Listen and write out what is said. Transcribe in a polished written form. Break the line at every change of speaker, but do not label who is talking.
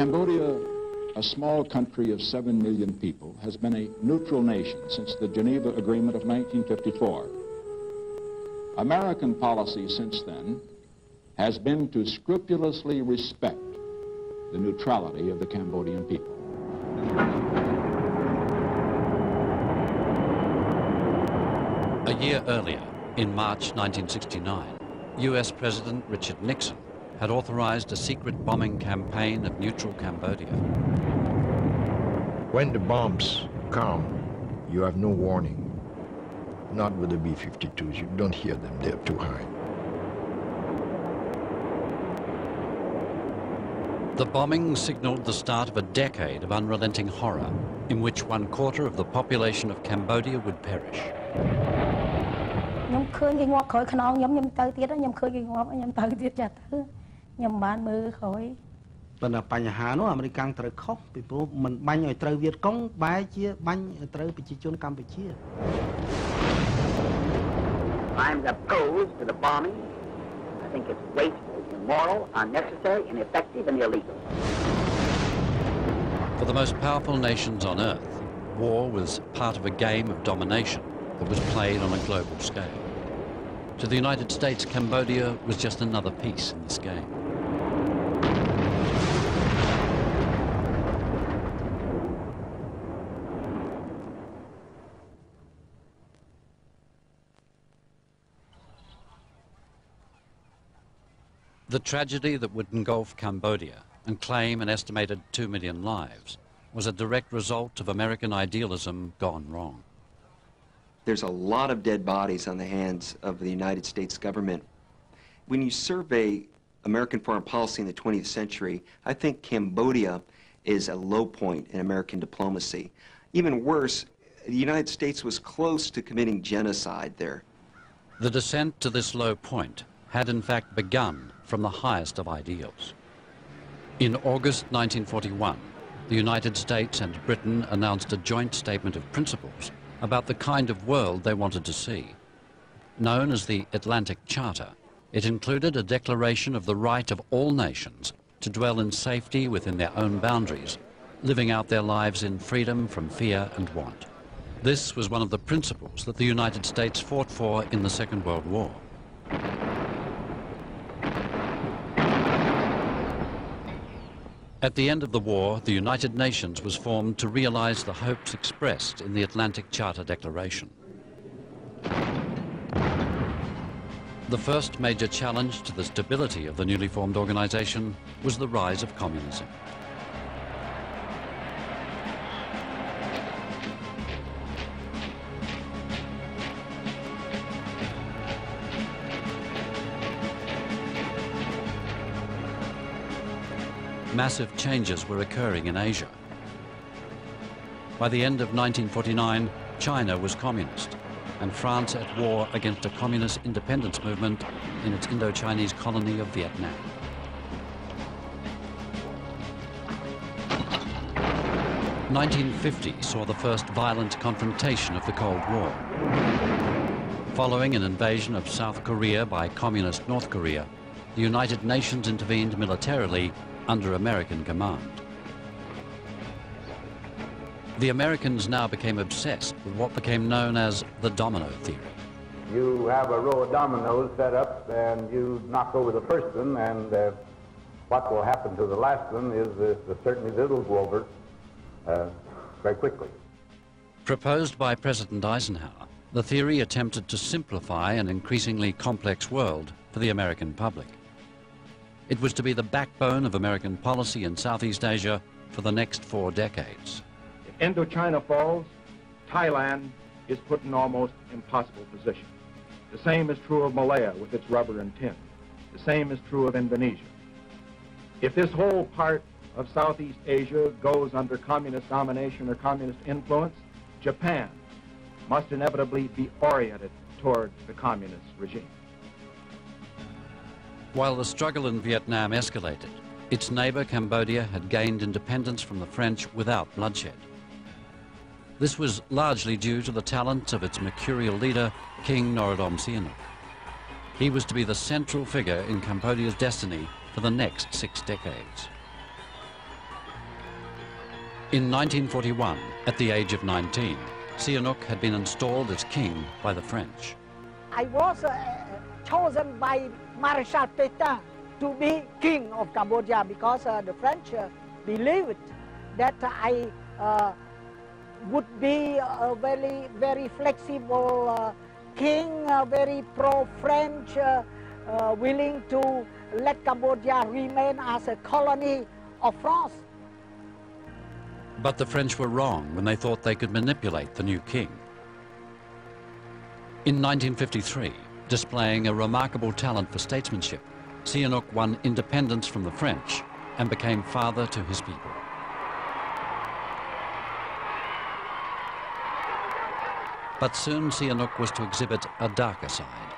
Cambodia, a small country of 7 million people, has been a neutral nation since the Geneva Agreement of 1954. American policy since then has been to scrupulously respect the neutrality of the Cambodian people.
A year earlier, in March 1969, US President Richard Nixon had authorized a secret bombing campaign of neutral Cambodia.
When the bombs come, you have no warning. Not with the B-52s, you don't hear them, they're too high.
The bombing signaled the start of a decade of unrelenting horror in which 1/4 of the population of Cambodia would perish.
I'm opposed to the bombing. I think it's wasteful, immoral, unnecessary, ineffective, and illegal.
For the most powerful nations on Earth, war was part of a game of domination that was played on a global scale. To the United States, Cambodia was just another piece in this game. The tragedy that would engulf Cambodia and claim an estimated 2 million lives was a direct result of American idealism gone wrong.
There's a lot of dead bodies on the hands of the United States government. When you survey American foreign policy in the 20th century, I think Cambodia is a low point in American diplomacy. Even worse, the United States was close to committing genocide there.
The descent to this low point had in fact begun from the highest of ideals. In August 1941, the United States and Britain announced a joint statement of principles about the kind of world they wanted to see. Known as the Atlantic Charter, it included a declaration of the right of all nations to dwell in safety within their own boundaries, living out their lives in freedom from fear and want. This was one of the principles that the United States fought for in the Second World War. At the end of the war, the United Nations was formed to realize the hopes expressed in the Atlantic Charter Declaration. The first major challenge to the stability of the newly formed organization was the rise of communism. Massive changes were occurring in Asia. By the end of 1949, China was communist, and France at war against a communist independence movement in its Indo-Chinese colony of Vietnam. (1950) saw the first violent confrontation of the Cold War. Following an invasion of South Korea by communist North Korea, the United Nations intervened militarily under American command. The Americans now became obsessed with what became known as the domino theory.
You have a row of dominoes set up and you knock over the first one, and what will happen to the last one is certainly it'll go over very quickly.
Proposed by President Eisenhower, the theory attempted to simplify an increasingly complex world for the American public. It was to be the backbone of American policy in Southeast Asia for the next 4 decades.
If Indochina falls, Thailand is put in almost impossible position. The same is true of Malaya with its rubber and tin. The same is true of Indonesia. If this whole part of Southeast Asia goes under communist domination or communist influence, Japan must inevitably be oriented toward the communist regime.
While the struggle in Vietnam escalated, its neighbor Cambodia had gained independence from the French without bloodshed. This was largely due to the talents of its mercurial leader, King Norodom Sihanouk. He was to be the central figure in Cambodia's destiny for the next 6 decades. In 1941, at the age of 19, Sihanouk had been installed as king by the French.
I was chosen by Marshal Pétain to be king of Cambodia because the French believed that I would be a very flexible king, very pro-French, willing to let Cambodia remain as a colony of France.
But the French were wrong when they thought they could manipulate the new king. In 1953, displaying a remarkable talent for statesmanship, Sihanouk won independence from the French and became father to his people. But soon Sihanouk was to exhibit a darker side.